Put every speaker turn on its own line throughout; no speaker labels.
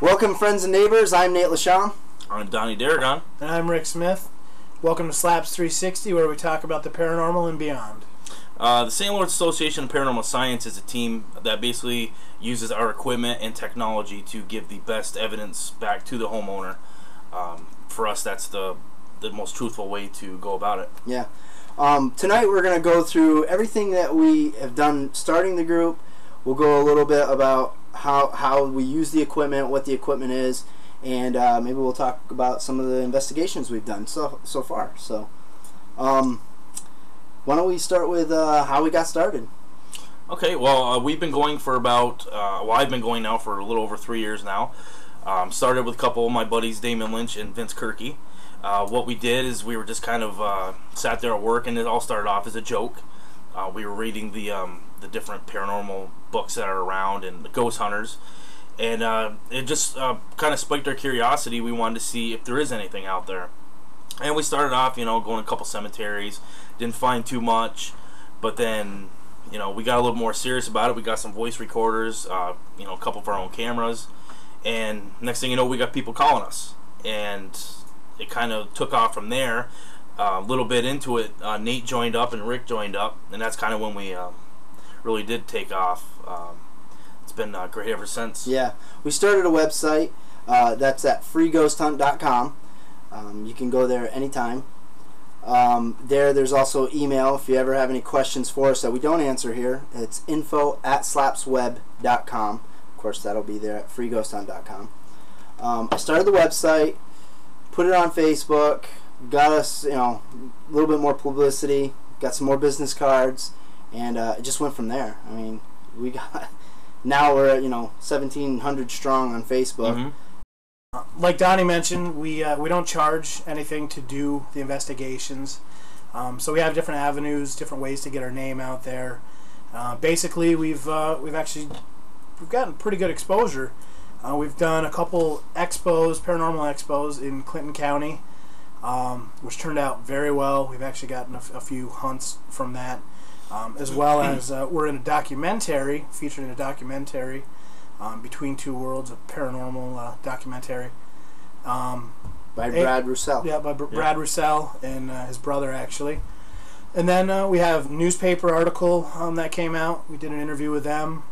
Welcome, friends and neighbors. I'm Nate Lacham.
I'm Donnie Darragon.
And I'm Rick Smith. Welcome to Slaps 360, where we talk about the paranormal and beyond.
The St. Lawrence Association of Paranormal Science is a team that basically uses our equipment and technology to give the best evidence back to the homeowner. For us, that's the most truthful way to go about it.
Yeah. Tonight we're going to go through everything that we have done starting the group. We'll go a little bit about how we use the equipment, what the equipment is, and maybe we'll talk about some of the investigations we've done so far. So, why don't we start with how we got started?
Okay, well, we've been going for about, I've been going now for a little over 3 years now. Started with a couple of my buddies, Damon Lynch and Vince Kirky. What we did is we were just kind of sat there at work, and it all started off as a joke. We were reading the different paranormal books that are around and the ghost hunters, and it just kind of spiked our curiosity. We wanted to see if there is anything out there, and we started off, going to a couple cemeteries, didn't find too much, but then we got a little more serious about it. We got some voice recorders, a couple of our own cameras, and next thing you know, we got people calling us, and it kind of took off from there. A little bit into it, Nate joined up and Rick joined up, and that's kind of when we really did take off. It's been great ever since.
Yeah, we started a website that's at freeghosthunt.com. You can go there anytime. There's also email if you ever have any questions for us that we don't answer here. It's info@slapsweb.com. Of course, that'll be there at freeghosthunt.com. I started the website, put it on Facebook, got us a little bit more publicity, got some more business cards, and it just went from there. I mean, now we're at 1,700 strong on Facebook.
Mm-hmm.
Like Donnie mentioned, we don't charge anything to do the investigations, so we have different avenues, different ways to get our name out there. Basically, we've gotten pretty good exposure. We've done a couple paranormal expos in Clinton County, which turned out very well. We've actually gotten a few hunts from that, as well as we're in a documentary, featured in a documentary, Between Two Worlds, a paranormal documentary.
By Brad Roussel.
Yeah, by Brad Roussel and his brother, actually. And then we have newspaper article that came out. We did an interview with them,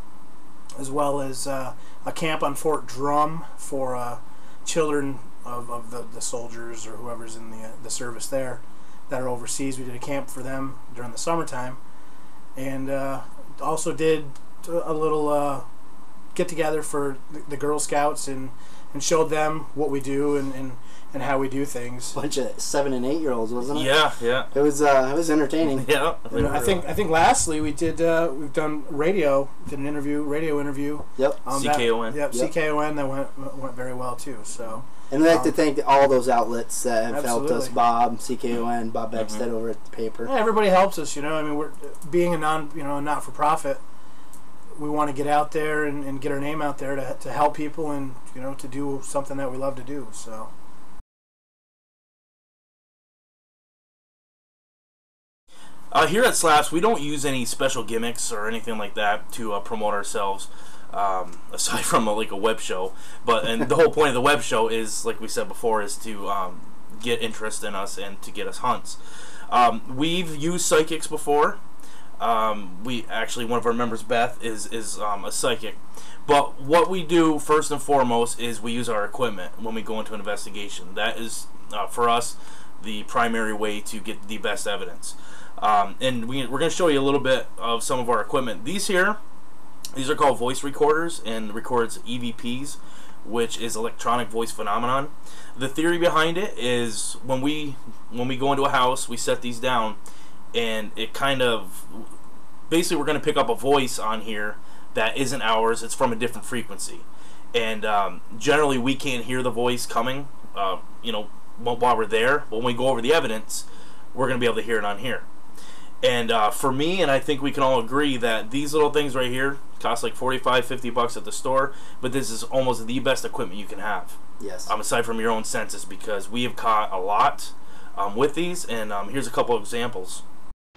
as well as a camp on Fort Drum for children of the soldiers or whoever's in the service there that are overseas. We did a camp for them during the summertime, and also did a little get-together for the Girl Scouts and showed them what we do and how we do things.
Bunch of 7- and 8-year-olds, wasn't it?
Yeah.
It was entertaining.
Yeah.
I think lastly we've done radio, did an radio interview.
Yep.
CKON.
Yep. CKON that went very well too. So.
And we'd like to thank all those outlets that have helped us.
Absolutely.
Bob, CKON, Bob Beckstead over at the paper.
Yeah, everybody helps us. I mean, we're being a not-for-profit. We want to get out there and get our name out there to help people and to do something that we love to do. So.
Here at Slaps, we don't use any special gimmicks or anything like that to promote ourselves, aside from a web show. And the whole point of the web show is, like we said before, is to get interest in us and to get us hunts. We've used psychics before. One of our members, Beth, is a psychic. But what we do first and foremost is we use our equipment when we go into an investigation. That is, for us, the primary way to get the best evidence. And we're going to show you a little bit of some of our equipment. These are called voice recorders, and records EVPs, which is electronic voice phenomenon. The theory behind it is when we go into a house, we set these down, and it kind of basically we're going to pick up a voice on here that isn't ours. It's from a different frequency, and generally we can't hear the voice coming while we're there. But when we go over the evidence, we're going to be able to hear it on here. And for me, and I think we can all agree that these little things right here cost like $45-50 at the store, but this is almost the best equipment you can have.
Yes.
Aside from your own senses, because we have caught a lot with these, and here's a couple of examples.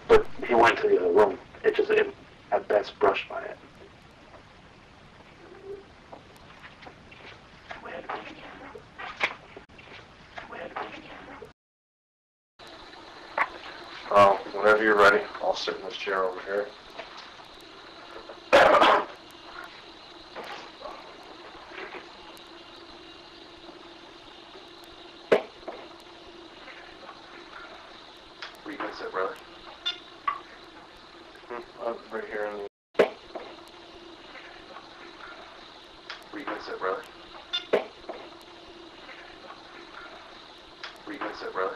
But he went to the other room. It at best brushed by it. We
Whenever you're ready, I'll sit in this chair over here. Where you gonna sit, brother? Right here in the... Where you gonna sit, brother? Where you gonna sit, brother?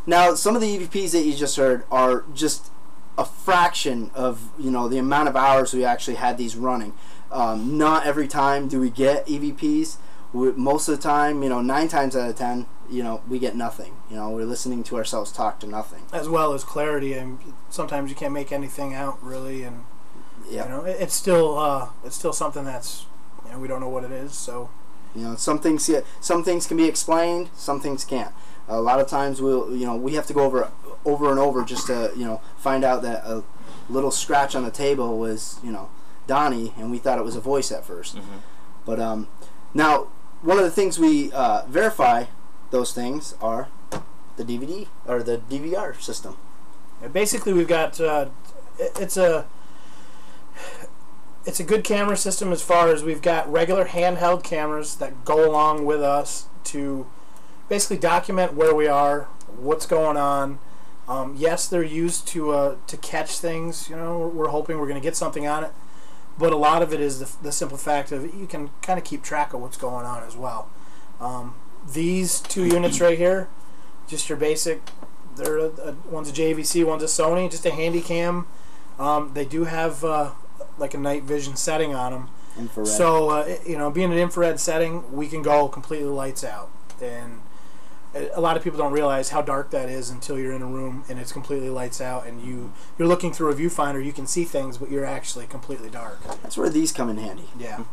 Now, some of the EVPs that you just heard are just a fraction of, you know, the amount of hours we actually had these running. Not every time do we get EVPs. Most of the time, you know, 9 times out of 10, you know, we get nothing. You know, we're listening to ourselves talk to nothing.
As well as clarity, and sometimes you can't make anything out really, and
Yeah.
you know, it's still something that's, you know, we don't know what it is. So,
you know, some things can be explained, some things can't. A lot of times we have to go over and over just to, you know, find out that a little scratch on the table was, you know, Donnie, and we thought it was a voice at first.
Mm-hmm.
But now, one of the things we verify those things are the DVD or the DVR system.
basically, we've got it's a good camera system as far as we've got regular handheld cameras that go along with us to basically document where we are, what's going on. Yes, they're used to catch things. You know, we're hoping we're going to get something on it, but a lot of it is the simple fact of you can kind of keep track of what's going on as well. These 2 units right here, just your basic. They're one's a JVC, one's a Sony, just a handy cam. They do have like a night vision setting on them.
Infrared.
So you know, being an infrared setting, we can go completely lights out, and a lot of people don't realize how dark that is until you're in a room and it's completely lights out, and you're looking through a viewfinder. You can see things, but you're actually completely dark.
That's where these come in handy.
Yeah.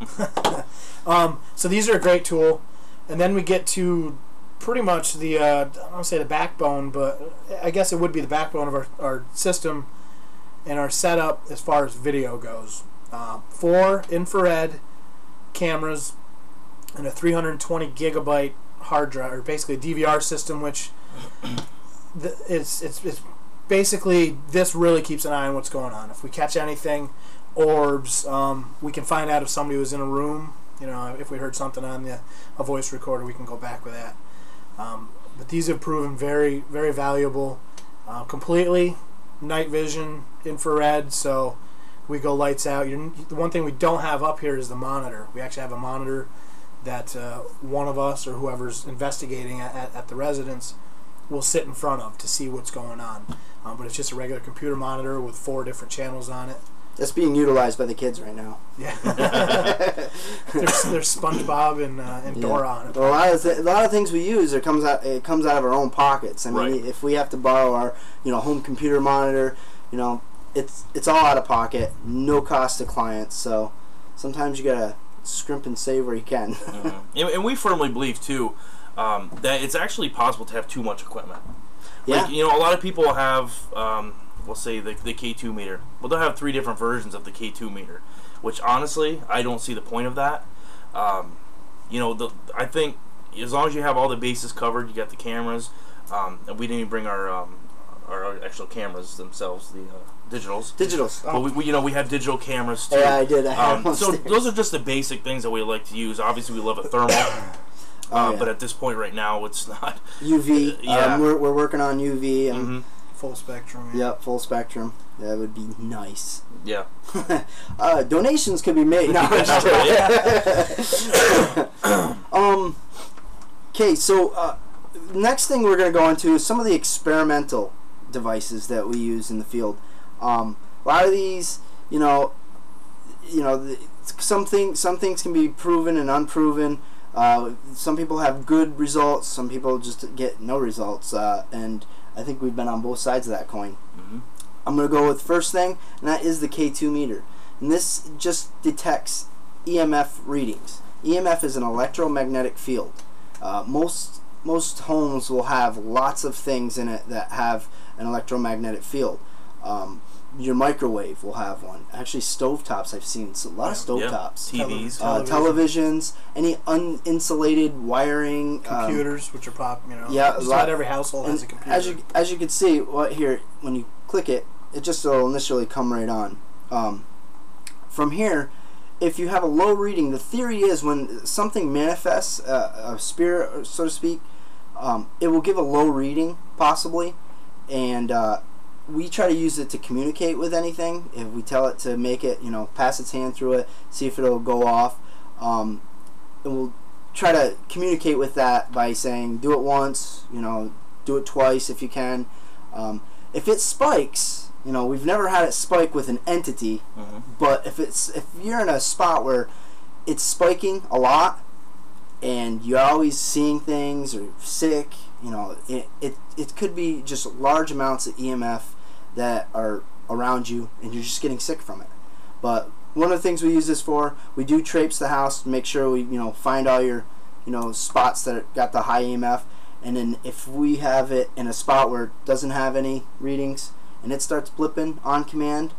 So these are a great tool, and then we get to pretty much the I don't want to say the backbone, but I guess it would be the backbone of our system and our setup as far as video goes. 4 infrared cameras and a 320 gigabyte hard drive, or basically a DVR system, which it's basically, this really keeps an eye on what's going on. If we catch anything, orbs, we can find out if somebody was in a room. You know, if we heard something on a voice recorder, we can go back with that. But these have proven very, very valuable. Completely night vision, infrared, so we go lights out. The one thing we don't have up here is the monitor. We actually have a monitor that one of us or whoever's investigating at the residence will sit in front of to see what's going on. But it's just a regular computer monitor with 4 different channels on it.
That's being utilized by the kids right now.
Yeah. there's SpongeBob and Dora on it.
Well, a lot of things we use, it comes out of our own pockets. I mean,
Right.
If we have to borrow our, you know, home computer monitor, you know, it's all out of pocket, no cost to clients. So sometimes you gotta scrimp and save where you can.
Mm-hmm. And we firmly believe too that it's actually possible to have too much equipment.
Yeah.
Like, you know, a lot of people have, we'll say the K2 meter. Well, they'll have 3 different versions of the K2 meter, which honestly, I don't see the point of that. You know, I think as long as you have all the bases covered, you got the cameras, and we didn't even bring our actual cameras themselves, the digitals.
Digitals.
But we have digital cameras too.
Yeah, I did. I had one
so
upstairs.
those are just the basic things that we like to use. Obviously, we love a thermal.
Oh, yeah.
But at this point right now, it's not.
UV.
Yeah.
We're working on UV and
Mm-hmm.
Full spectrum. Yeah.
yep, full spectrum. That would be nice.
Yeah.
Donations could be made. No, I'm just kidding. Okay, so next thing we're going to go into is some of the experimental devices that we use in the field. A lot of these, some things can be proven and unproven. Some people have good results. Some people just get no results. And I think we've been on both sides of that coin.
Mm-hmm.
I'm going to go with the first thing, and that is the K2 meter. And this just detects EMF readings. EMF is an electromagnetic field. Most homes will have lots of things in it that have an electromagnetic field. your microwave will have one. Actually, stovetops, I've seen a lot of stovetops.
TVs.
Televisions, any uninsulated wiring.
Computers, which are
yeah,
just about every household has a computer.
As you can see, here, when you click it, it just will initially come right on. From here, if you have a low reading, the theory is when something manifests, a spirit, so to speak, it will give a low reading, possibly, and we try to use it to communicate with anything. If we tell it to make it, pass its hand through it, see if it'll go off, and we'll try to communicate with that by saying, do it once, do it twice if you can. If it spikes, we've never had it spike with an entity, but if you're in a spot where it's spiking a lot and you're always seeing things or sick, it could be just large amounts of EMF that are around you and you're just getting sick from it. But one of the things we use this for, we do traipse the house to make sure we find all your spots that got the high EMF, and then if we have it in a spot where it doesn't have any readings and it starts blipping on command,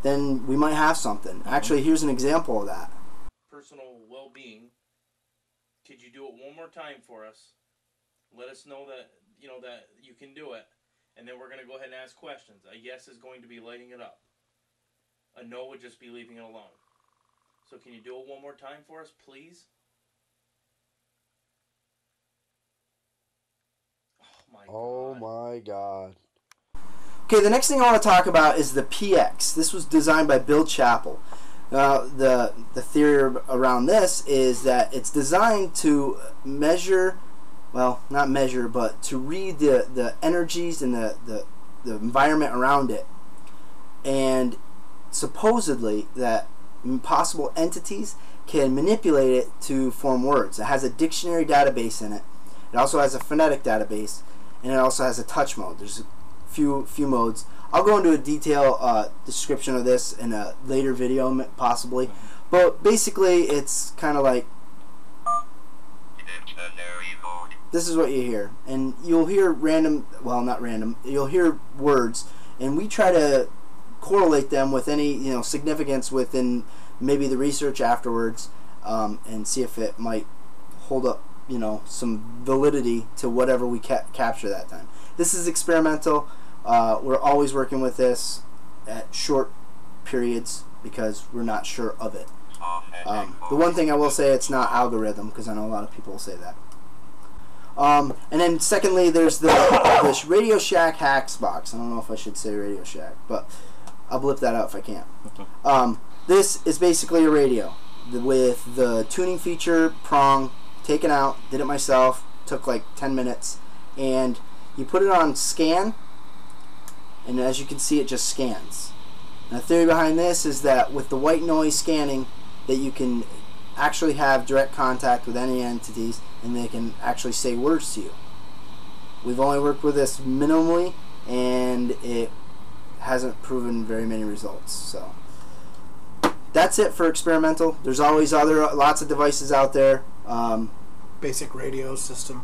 then we might have something. Actually, here's an example of that.
Personal well-being. Could you do it one more time for us? Let us know that that you can do it, and then we're going to go ahead and ask questions. A yes is going to be lighting it up. A no would just be leaving it alone. So can you do it one more time for us, please? Oh my God.
Okay, the next thing I want to talk about is the PX. This was designed by Bill Chappell. The theory around this is that it's designed to measure, well, not measure, but to read the energies and the environment around it. And supposedly that possible entities can manipulate it to form words. It has a dictionary database in it. It also has a phonetic database, and it also has a touch mode. There's a few modes. I'll go into a detailed description of this in a later video, possibly. But basically, it's kind of like this is what you hear, and you'll hear random, well, not random. You'll hear words, and we try to correlate them with any significance within maybe the research afterwards, and see if it might hold up some validity to whatever we capture that time. This is experimental. We're always working with this at short periods because we're not sure of it. The one thing I will say, it's not algorithm, because I know a lot of people will say that. And then secondly, there's this Radio Shack Hacks box. I don't know if I should say Radio Shack, but I'll blip that out if I can. This is basically a radio with the tuning feature prong taken out. Did it myself. Took like 10 minutes. And you put it on scan, and as you can see, it just scans. And the theory behind this is that with the white noise scanning, that you can actually have direct contact with any entities, and they can actually say words to you. We've only worked with this minimally, and it hasn't proven very many results. So that's it for experimental. There's always lots of devices out there.
Basic radio system.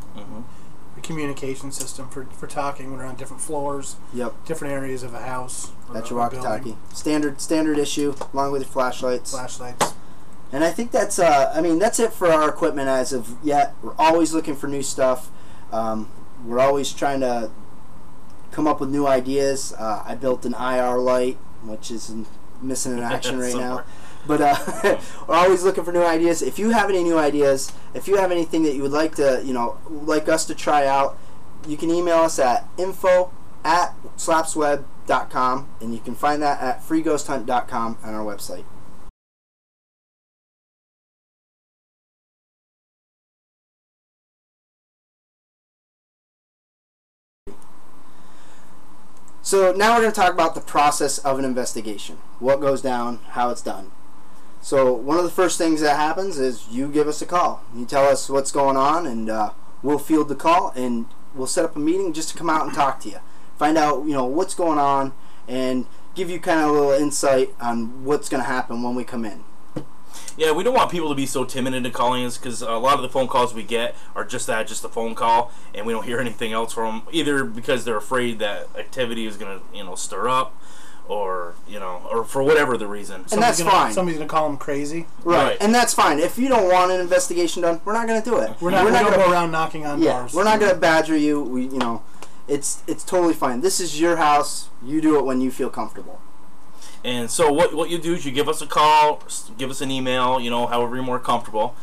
A communication system for talking when we're on different floors.
Yep.
Different areas of a house.
That's your walkie-talkie. Standard issue, along with your flashlights. And I think that's that's it for our equipment as of yet. We're always looking for new stuff. We're always trying to come up with new ideas. I built an IR light, which is missing in action right now. But we're always looking for new ideas. If you have any new ideas, if you have anything that you would like to, like us to try out, you can email us at info@slapsweb.com, and you can find that at freeghosthunt.com on our website. So now we're going to talk about the process of an investigation. What goes down, how it's done. So one of the first things that happens is you give us a call. You tell us what's going on, and we'll field the call, and we'll set up a meeting just to come out and talk to you. Find out, what's going on, and give you kind of a little insight on what's going to happen when we come in.
Yeah, we don't want people to be so timid into calling us, because a lot of the phone calls we get are just a phone call, and we don't hear anything else from them, either because they're afraid that activity is going to, stir up, or or for whatever the reason.
And that's fine.
Somebody's gonna call them crazy.
Right, and that's fine. If you don't want an investigation done, we're not going to do it.
We're not going to go around knocking on doors.
We're not going to badger you. It's totally fine. This is your house. You do it when you feel comfortable.
And so what you do is you give us a call, give us an email, however you're more comfortable.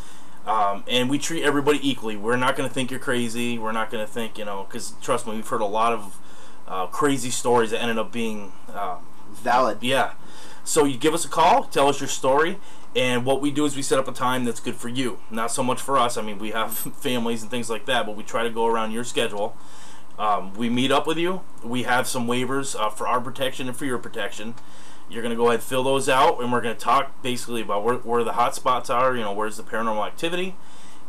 And we treat everybody equally. We're not going to think you're crazy. We're not going to think, because trust me, we've heard a lot of crazy stories that ended up being
valid.
Yeah. So you give us a call, tell us your story, and what we do is we set up a time that's good for you. Not so much for us. I mean, we have families and things like that, but we try to go around your schedule. We meet up with you. We have some waivers for our protection and for your protection. You're going to go ahead and fill those out, and we're going to talk basically about where the hot spots are, where's the paranormal activity.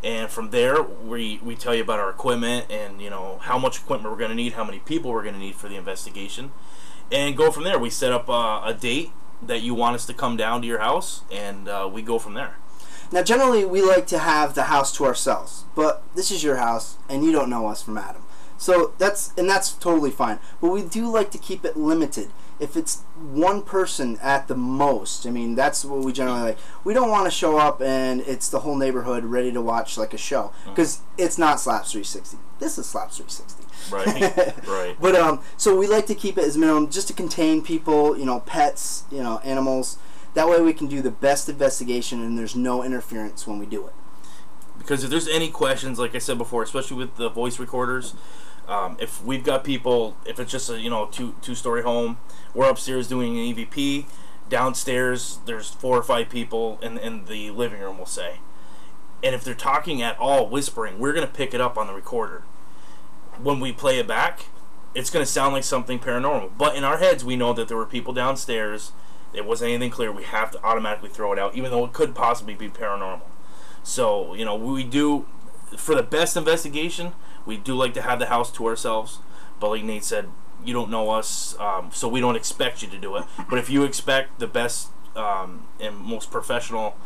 And from there, we tell you about our equipment and, how much equipment we're going to need, how many people we're going to need for the investigation. And go from there. We set up a date that you want us to come down to your house, and we go from there.
Now, generally, we like to have the house to ourselves, but this is your house, and you don't know us from Adam. So that's totally fine. But we do like to keep it limited. If it's one person at the most, I mean, that's what we generally like. We don't want to show up and it's the whole neighborhood ready to watch like a show, because it's not Slaps 360. This is Slaps 360.
Right, right.
But so we like to keep it as minimum, just to contain people, pets, animals. That way we can do the best investigation and there's no interference when we do it.
Because if there's any questions, like I said before, especially with the voice recorders, if we've got people, if it's just a two-story home, we're upstairs doing an EVP. Downstairs, there's 4 or 5 people in the living room, we'll say. And if they're talking at all, whispering, we're going to pick it up on the recorder. When we play it back, it's going to sound like something paranormal. But in our heads, we know that there were people downstairs. It wasn't anything clear. We have to automatically throw it out, even though it could possibly be paranormal. So, we do, for the best investigation, we do like to have the house to ourselves. But like Nate said, you don't know us, so we don't expect you to do it. But if you expect the best and most professional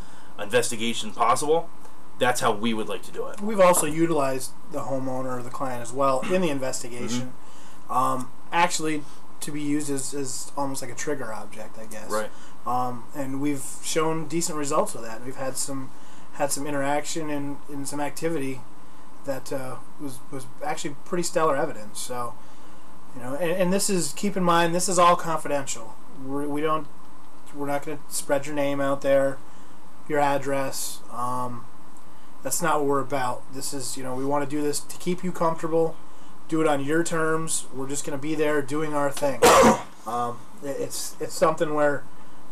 investigation possible, that's how we would like to do it.
We've also utilized the homeowner or the client as well in the investigation. Mm-hmm. Actually, to be used as almost like a trigger object, I guess.
Right.
And we've shown decent results with that. We've had some interaction and some activity that was actually pretty stellar evidence. So, and this is, keep in mind, this is all confidential. We're not going to spread your name out there, your address. That's not what we're about. This is, we want to do this to keep you comfortable. Do it on your terms. We're just going to be there doing our thing. It's something where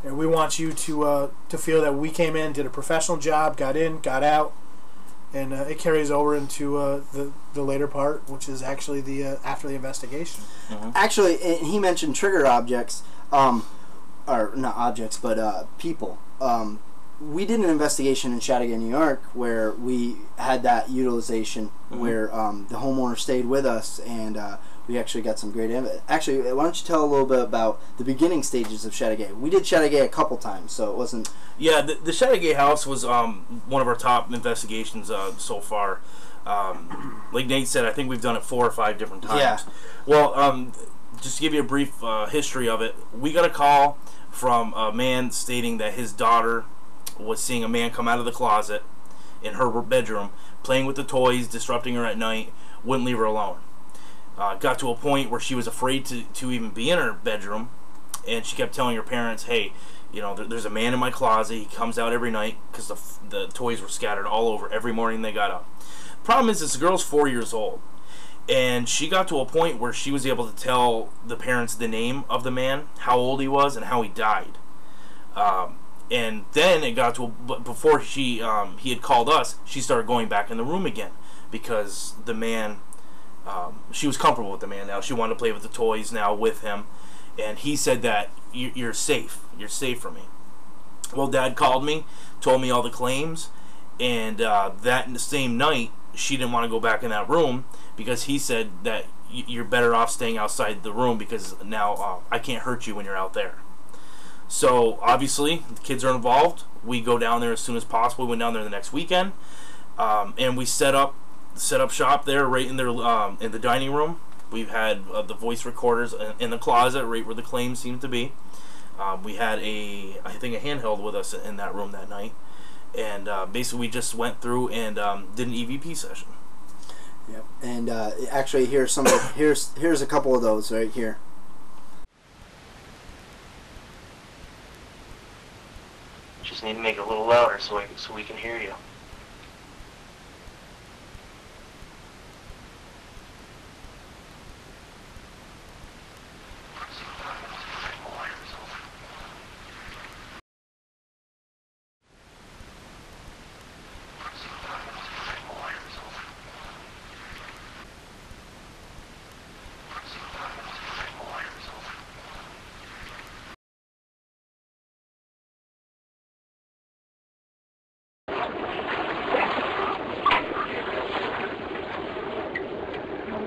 we want you to feel that we came in, did a professional job, got in, got out, and it carries over into the later part, which is actually the after the investigation.
Mm-hmm.
Actually, he mentioned trigger objects, or not objects, but people. We did an investigation in Chattagay, New York, where we had that utilization, where the homeowner stayed with us, and we actually got some great evidence. Actually, why don't you tell a little bit about the beginning stages of Chattagay? We did Chattagay a couple times, so it wasn't...
Yeah, the Chattagay house was one of our top investigations so far. Like Nate said, I think we've done it 4 or 5 different times.
Yeah.
Well, just to give you a brief history of it, we got a call from a man stating that his daughter was seeing a man come out of the closet in her bedroom, playing with the toys, disrupting her at night, wouldn't leave her alone. Got to a point where she was afraid to even be in her bedroom, and she kept telling her parents, hey, there's a man in my closet. He comes out every night, because the toys were scattered all over every morning they got up. Problem is, this girl's 4 years old, and she got to a point where she was able to tell the parents the name of the man, how old he was, and how he died. And then it got to but before he had called us, she started going back in the room again, because the man, she was comfortable with the man now. She wanted to play with the toys now with him, and he said that you're safe. You're safe for me. Well, Dad called me, told me all the claims, and that same night she didn't want to go back in that room, because he said that you're better off staying outside the room, because now I can't hurt you when you're out there. So obviously the kids are involved. We go down there as soon as possible. We went down there the next weekend, and we set up shop there right in their in the dining room, We've had the voice recorders in the closet, right where the claims seem to be. We had I think a handheld with us in that room that night, and basically we just went through and did an EVP session.
Yep. And actually, here's a couple of those right here.
Just need to make it a little louder so we can hear you.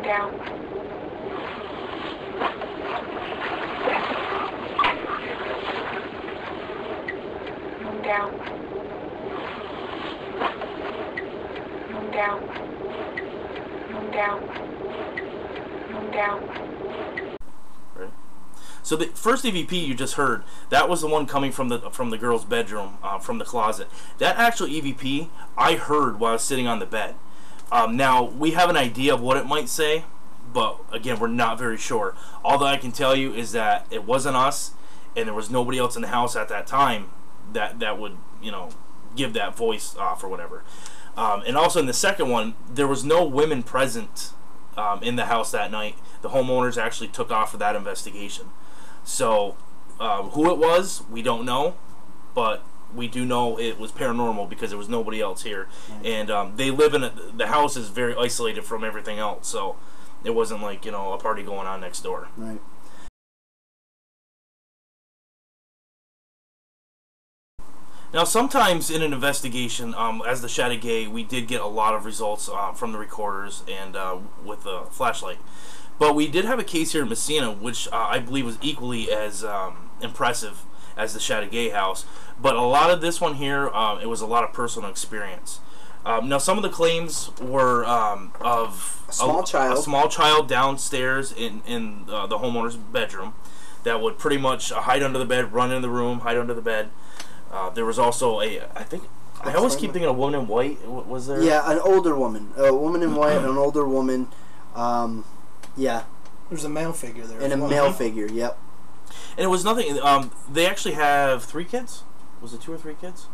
Down. Down. Down. Down. Down.
Right. So the first EVP you just heard, that was the one coming from the girl's bedroom, from the closet. That actual EVP I heard while I was sitting on the bed. Now, we have an idea of what it might say, but again, we're not very sure. All that I can tell you is that it wasn't us, and there was nobody else in the house at that time that would, give that voice off or whatever. And also in the second one, there was no women present in the house that night. The homeowners actually took off for that investigation. So, who it was, we don't know, but we do know it was paranormal because there was nobody else here, and they live in the house is very isolated from everything else, so it wasn't like a party going on next door.
Right.
Now, sometimes in an investigation, as the Chateauguay, we did get a lot of results from the recorders and with the flashlight. But we did have a case here in Messina, which I believe was equally as impressive as the Chateauguay house. But a lot of this one here, it was a lot of personal experience. Now, some of the claims were of
a
small child downstairs in the homeowner's bedroom that would pretty much hide under the bed, run in the room, hide under the bed. There was also I always keep thinking a woman in white. Was there?
Yeah, an older woman. A woman in white, an older woman. Yeah.
There's a male figure there.
And a male figure, yep.
And it was nothing. They actually have 3 kids. Was it 2 or 3 kids?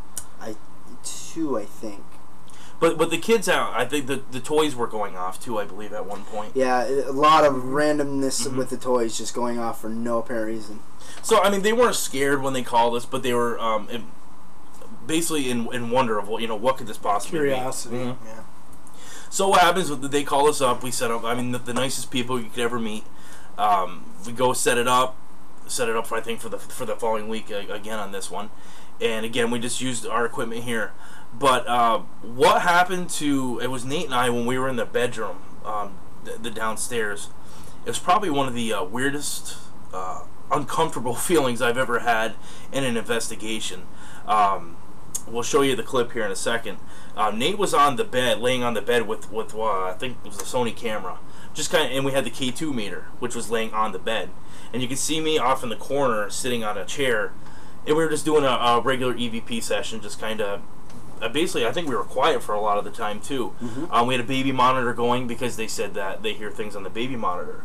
2, I think.
But the kids out. I think the toys were going off too. I believe at one point.
Yeah, a lot of randomness with the toys just going off for no apparent reason.
So I mean, they weren't scared when they called us, but they were basically in wonder of what could this possibly be.
Curiosity. Mm-hmm. Yeah.
So what happens? They call us up. We set up. I mean, the nicest people you could ever meet. We go set it up for I think for the following week again on this one, and again we just used our equipment here. But what happened it was Nate and I when we were in the bedroom, the downstairs. It was probably one of the weirdest, uncomfortable feelings I've ever had in an investigation. We'll show you the clip here in a second. Nate was on the bed, laying on the bed with I think it was a Sony camera, and we had the K2 meter, which was laying on the bed, and you can see me off in the corner sitting on a chair, and we were just doing a regular EVP session, just kind of. Basically, I think we were quiet for a lot of the time too. Mm-hmm. We had a baby monitor going because they said that they hear things on the baby monitor.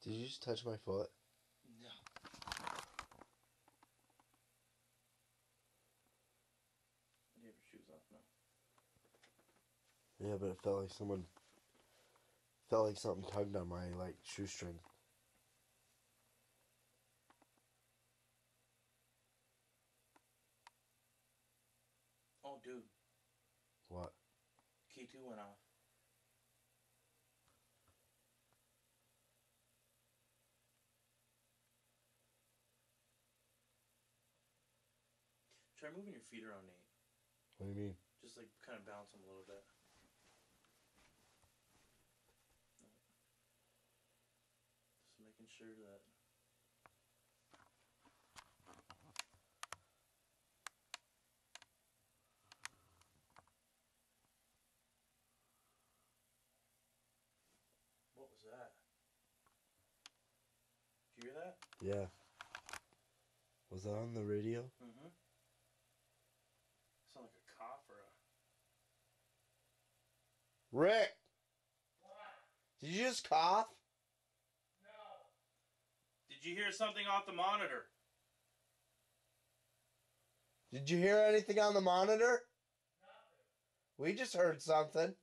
Did you just touch my foot?
No. You have your shoes off now.
Yeah, but it felt like something tugged on my shoestring.
Oh, dude.
What?
K2 went off. Try moving your feet around, Nate.
What do you mean?
Just kind of bounce them a little bit. Just making sure that. that?
Yeah. Was that on the radio?
Mm-hmm. Sound like a cough or a...
Rick!
What?
Did you just cough?
No. Did you hear something off the monitor?
Did you hear anything on the monitor?
Nothing.
We just heard something.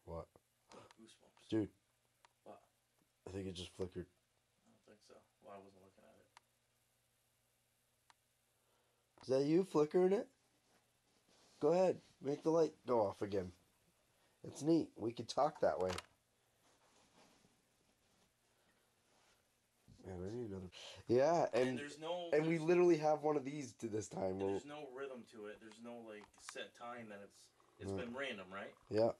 What?
Goosebumps.
Dude.
What?
I think it just flickered.
I don't think so. Well, I wasn't looking at it.
Is that you flickering it? Go ahead. Make the light go off again. It's neat. We could talk that way. Man, I need another. Yeah, and
there's no...
and we
there's-
literally have one of these to this time.
And there's no rhythm to it. There's no, like, set time that it's been random, right?
Yeah.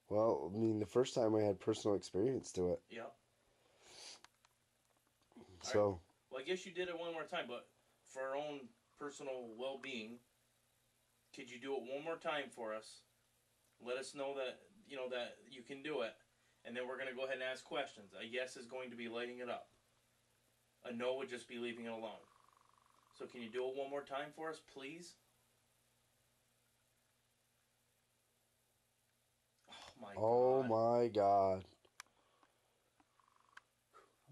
Well, I mean, the first time I had personal experience to it.
Yeah.
So.
Right. Well, I guess you did it one more time, but for our own personal well-being, could you do it one more time for us? Let us know that, you know, that you can do it. And then we're going to go ahead and ask questions. A yes is going to be lighting it up. A no would just be leaving it alone. So can you do it one more time for us, please? Oh my god.
Oh my god.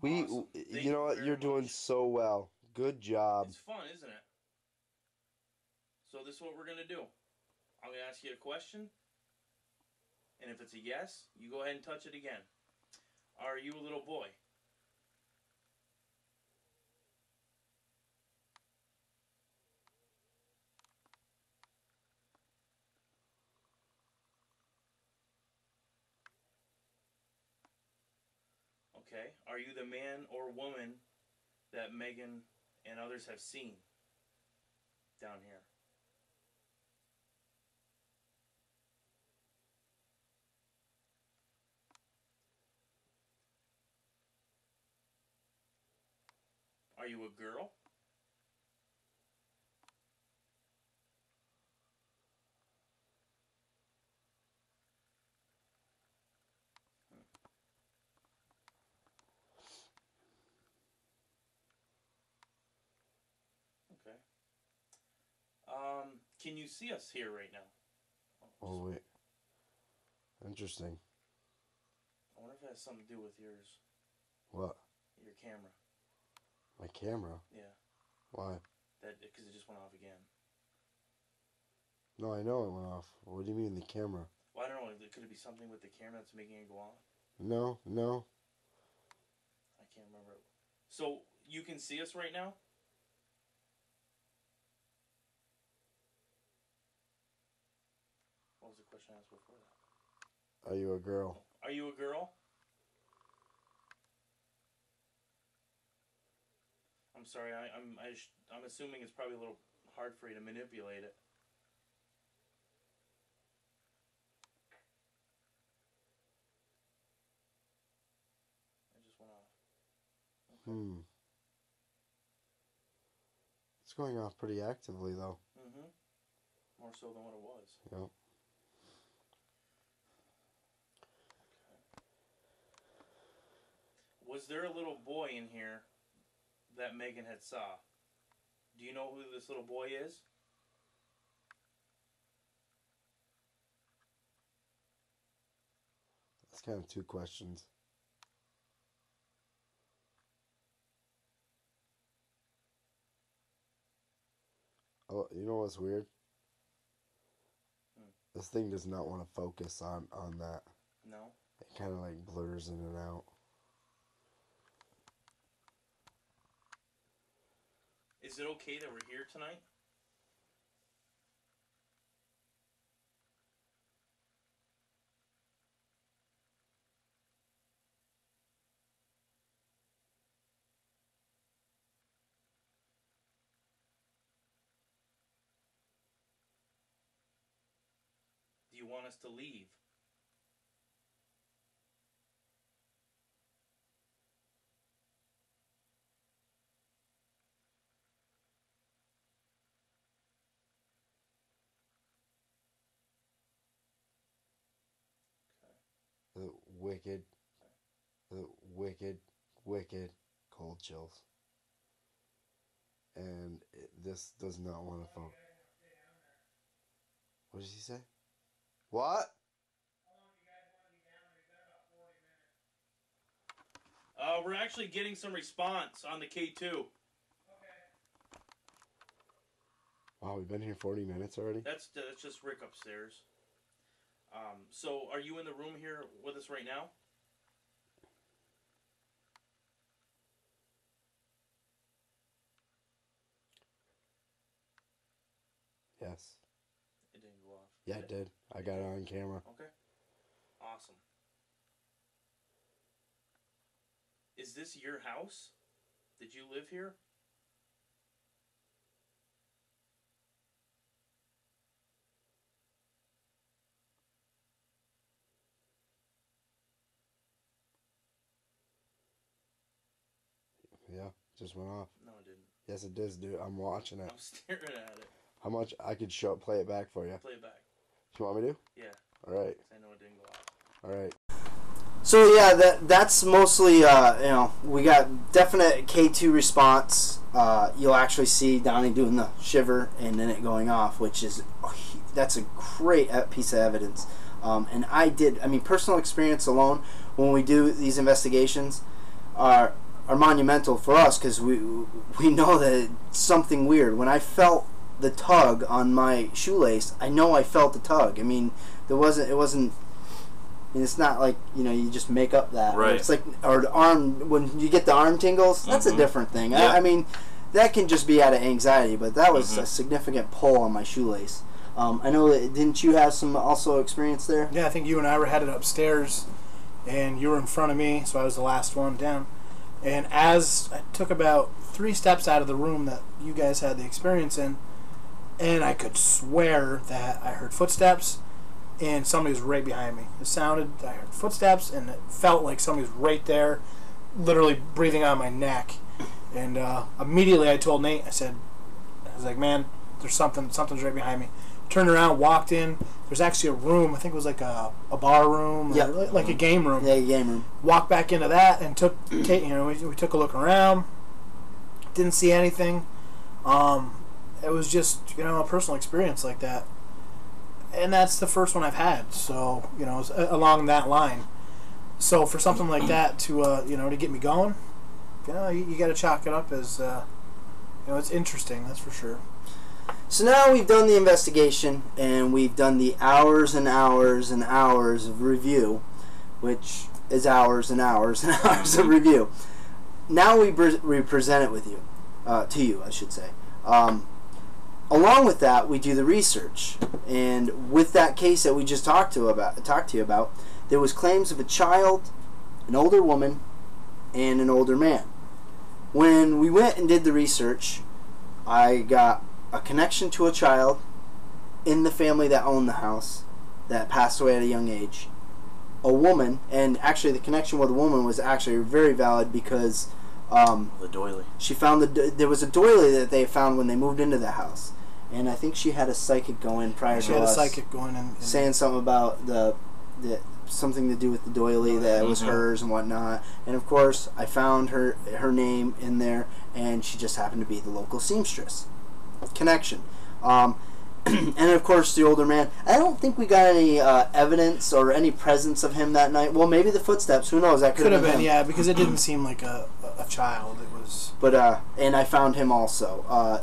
Awesome. Thank
you know what?
very
You're doing
much.
so well. Good job.
It's fun, isn't it? So this is what we're going to do. I'm going to ask you a question. And if it's a yes, you go ahead and touch it again. Are you a little boy? Okay. Are you the man or woman that Megan and others have seen down here? Are you a girl? Okay. Can you see us here right now?
Oh, wait. Interesting.
I wonder if it has something to do with yours.
What?
Your camera.
My camera?
Yeah.
Why?
Because it just went off again.
No, I know it went off. What do you mean the camera?
Well, I don't know. Could it be something with the camera that's making it go off?
No.
I can't remember. So, you can see us right now? What was the question I asked before that?
Are you a girl?
Are you a girl? I'm sorry, I'm assuming it's probably a little hard for you to manipulate it. It just went off. Okay.
It's going off pretty actively, though.
Mm-hmm. More so than what it was.
Yep.
Was there a little boy in here that Megan had saw? Do you know who this little boy is?
That's kind of two questions. Oh, you know what's weird? This thing does not want to focus on that.
No?
It kind of like blurs in and out.
Is it okay that we're here tonight? Do you want us to leave?
wicked, wicked cold chills. And this does not want to focus. What did he say? What?
We're actually getting some response on the K2.
Wow, we've been here 40 minutes already?
That's just Rick upstairs. So are you in the room here with us right now?
Yes.
It didn't go off.
Yeah, it did. I got it on camera.
Okay. Awesome. Is this your house? Did you live here?
Yeah, just went off.
No, it didn't.
Yes, it does, dude. I'm watching it.
I'm staring at it.
How much? I could play it back for you.
Play it back.
You want me to?
Yeah.
All right.
I know it didn't go off.
All right.
So yeah, that's mostly we got definite K2 response. You'll actually see Donnie doing the shiver and then it going off, which is that's a great piece of evidence. And personal experience alone when we do these investigations are monumental for us because we know that it's something weird. When I felt the tug on my shoelace, I know I felt the tug. I mean, it wasn't. And it's not like, you just make up that.
Right.
It's like, or the arm, when you get the arm tingles, that's a different thing.
Yeah.
I mean, that can just be out of anxiety, but that was a significant pull on my shoelace. I know that, didn't you have some also experience there?
Yeah, I think you and I were headed upstairs, and you were in front of me, so I was the last one down. And as I took about 3 steps out of the room that you guys had the experience in, and I could swear that I heard footsteps, and somebody was right behind me. I heard footsteps, and it felt like somebody was right there, literally breathing on my neck. And immediately I told Nate, I was like, man, there's something's right behind me. Turned around, walked in. There's actually a room, I think it was like a bar room, or like a game room.
Yeah, a game room.
Walked back into that and took, we took a look around. Didn't see anything. It was just, a personal experience like that. And that's the first one I've had, so, it's along that line. So for something like that to, to get me going, you got to chalk it up as, it's interesting, that's for sure.
So now we've done the investigation, and we've done the hours and hours and hours of review, which is hours and hours and hours of review. Now we present it with you, to you, I should say. Along with that, we do the research, and with that case that we just talked to you about, there was claims of a child, an older woman, and an older man. When we went and did the research, I got a connection to a child in the family that owned the house that passed away at a young age. A woman, and actually the connection with a woman was actually very valid because
the doily.
She found there was a doily that they found when they moved into the house. And I think she had a psychic go in prior to us.
She had a psychic going in.
Saying something about the something to do with the doily that was hers and whatnot. And of course, I found her name in there, and she just happened to be the local seamstress. Connection. And of course, the older man. I don't think we got any evidence or any presence of him that night. Well, maybe the footsteps. Who knows? That could have been him.
Yeah, because it didn't seem like a child. It was.
But and I found him also.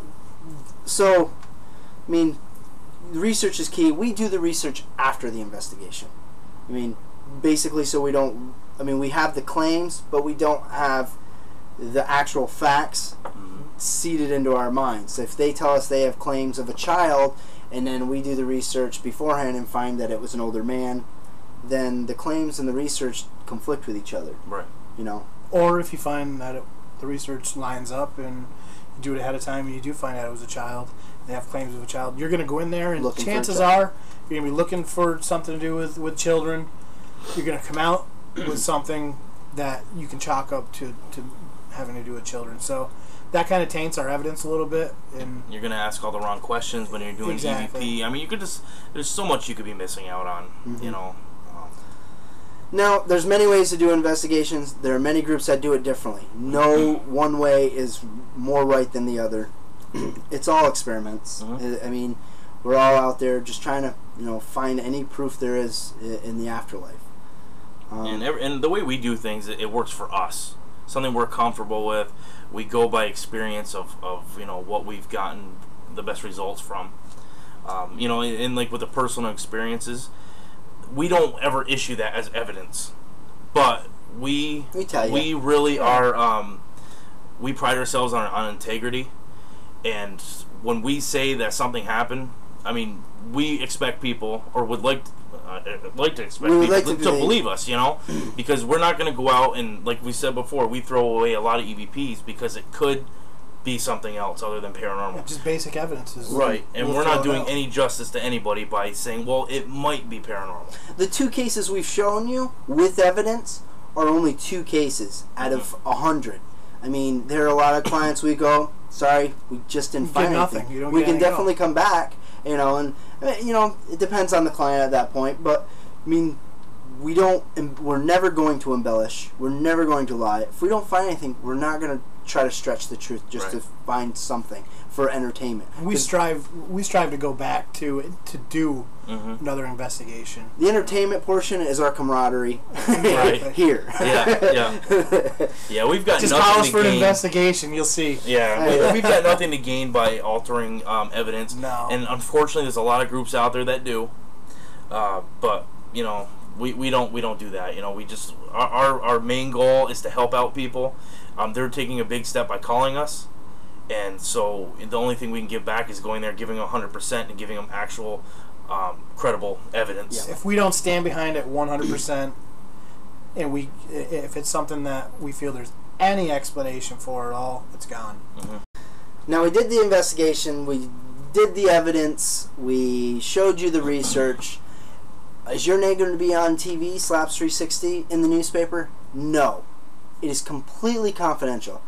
So, I mean, the research is key. We do the research after the investigation. I mean, basically, so we don't. I mean, we have the claims, but we don't have the actual facts seeded into our minds. If they tell us they have claims of a child, and then we do the research beforehand and find that it was an older man, then the claims and the research conflict with each other.
Right.
Or if you find that the research lines up and you do it ahead of time and you do find out it was a child, they have claims of a child, you're going to go in there and chances are you're going to be looking for something to do with children. You're going to come out with something that you can chalk up to having to do with children. So that kind of taints our evidence a little bit. And
you're going to ask all the wrong questions when you're doing EVP. I mean, there's so much you could be missing out on,
Now, there's many ways to do investigations. There are many groups that do it differently. No one way is more right than the other. It's all experiments. I mean, we're all out there just trying to, find any proof there is in the afterlife.
And the way we do things, it works for us. Something we're comfortable with. We go by experience of what we've gotten the best results from. And like with the personal experiences, we don't ever issue that as evidence, but we really are. We pride ourselves on integrity, and when we say that something happened, I mean, we expect people, or would like to expect people to believe us, because we're not going to go out and, like we said before, we throw away a lot of EVPs because it could be something else other than paranormal.
Yeah, just basic evidence is
right, and we're not doing any justice to anybody by saying, well, it might be paranormal.
The 2 cases we've shown you with evidence are only 2 cases out of 100. I mean, there are a lot of clients we go, sorry, we just didn't find anything. We can definitely come back, and it depends on the client at that point, but I mean, we're never going to embellish. We're never going to lie. If we don't find anything, we're not going to try to stretch the truth just to find something for entertainment.
We strive to go back to do another investigation.
The entertainment portion is our camaraderie here.
Yeah, we've got
just
nothing
call us
to
for
gain.
An investigation. You'll see.
Yeah, we've got nothing to gain by altering evidence.
No.
And unfortunately, there's a lot of groups out there that do. But we don't do that. We just our main goal is to help out people. They're taking a big step by calling us, and so the only thing we can give back is going there, giving 100%, and giving them actual credible evidence.
Yeah. If we don't stand behind it 100%, and if it's something that we feel there's any explanation for at all, it's gone.
Now, we did the investigation, we did the evidence, we showed you the research. Is your name going to be on TV, Slaps 360, in the newspaper? No. It is completely confidential.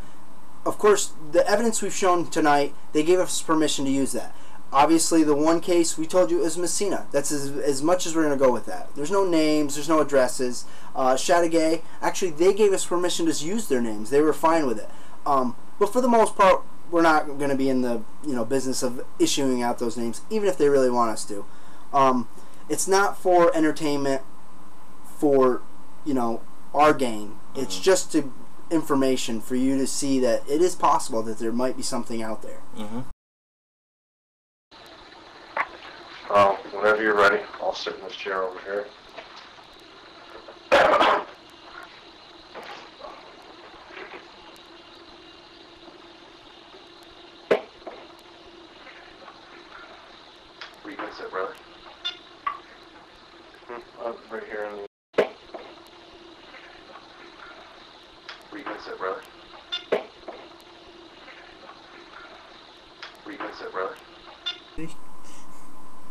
Of course, the evidence we've shown tonight, they gave us permission to use that. Obviously, the one case we told you is Messina. That's as much as we're going to go with that. There's no names, there's no addresses. Chateauguay, actually, they gave us permission to use their names. They were fine with it. But for the most part, we're not going to be in the business of issuing out those names, even if they really want us to. It's not for entertainment, for our gain. It's just information for you to see that it is possible that there might be something out there.
Whenever you're ready, I'll sit in this chair over here. Where you can sit, brother. Right here in the... Where you can sit, brother. Where you can sit, brother.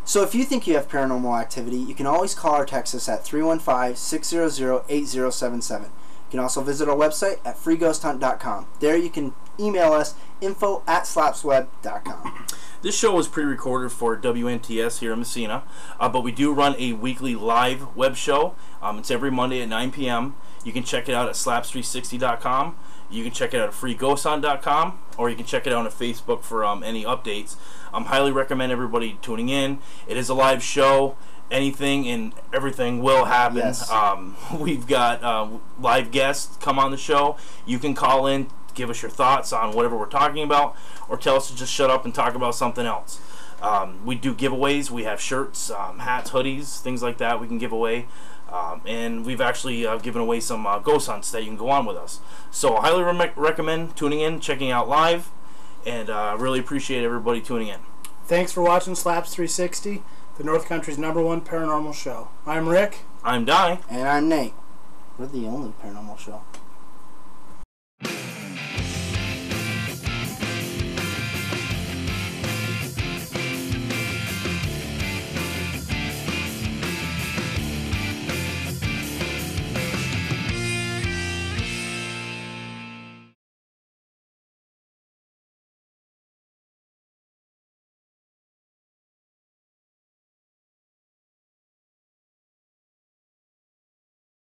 So if you think you have paranormal activity, you can always call or text us at 315-600-8077. You can also visit our website at freeghosthunt.com. There you can email us info@slapsweb.com.
This show was pre-recorded for WNTS here in Messina, but we do run a weekly live web show. It's every Monday at 9 p.m. You can check it out at slaps360.com. You can check it out at freeghosthunt.com, or you can check it out on Facebook for any updates. Highly recommend everybody tuning in. It is a live show. Anything and everything will happen.
Yes.
We've got live guests come on the show. You can call in, give us your thoughts on whatever we're talking about, or tell us to just shut up and talk about something else. We do giveaways. We have shirts, hats, hoodies, things like that we can give away. And we've actually given away some ghost hunts that you can go on with us. So I highly recommend tuning in, checking out live, and really appreciate everybody tuning in.
Thanks for watching Slaps 360, the North Country's #1 paranormal show. I'm Rick.
I'm Di.
And I'm Nate. We're the only paranormal show.